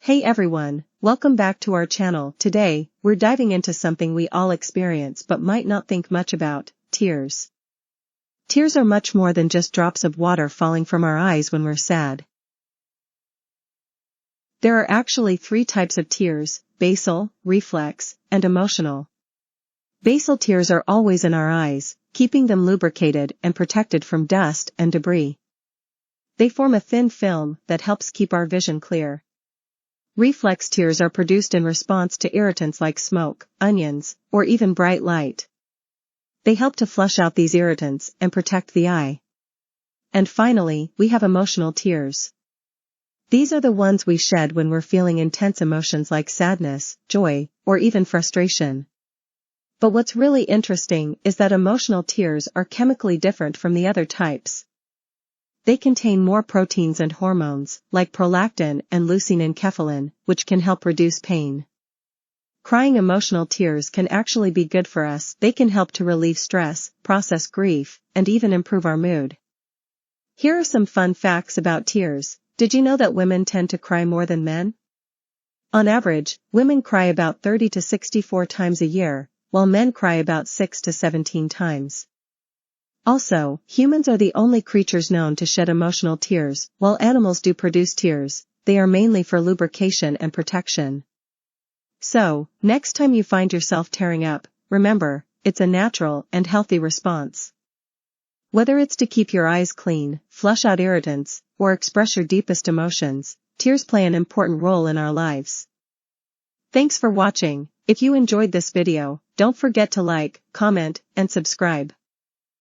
Hey everyone, welcome back to our channel. Today, we're diving into something we all experience but might not think much about: tears. Tears are much more than just drops of water falling from our eyes when we're sad. There are actually three types of tears: basal, reflex, and emotional. Basal tears are always in our eyes, keeping them lubricated and protected from dust and debris. They form a thin film that helps keep our vision clear. Reflex tears are produced in response to irritants like smoke, onions, or even bright light. They help to flush out these irritants and protect the eye. And finally, we have emotional tears. These are the ones we shed when we're feeling intense emotions like sadness, joy, or even frustration. But what's really interesting is that emotional tears are chemically different from the other types. They contain more proteins and hormones, like prolactin and leucine-enkephalin, which can help reduce pain. Crying emotional tears can actually be good for us. They can help to relieve stress, process grief, and even improve our mood. Here are some fun facts about tears. Did you know that women tend to cry more than men? On average, women cry about 30 to 64 times a year, while men cry about 6 to 17 times. Also, humans are the only creatures known to shed emotional tears. While animals do produce tears, they are mainly for lubrication and protection. So, next time you find yourself tearing up, remember, it's a natural and healthy response. Whether it's to keep your eyes clean, flush out irritants, or express your deepest emotions, tears play an important role in our lives. Thanks for watching. If you enjoyed this video, don't forget to like, comment, and subscribe.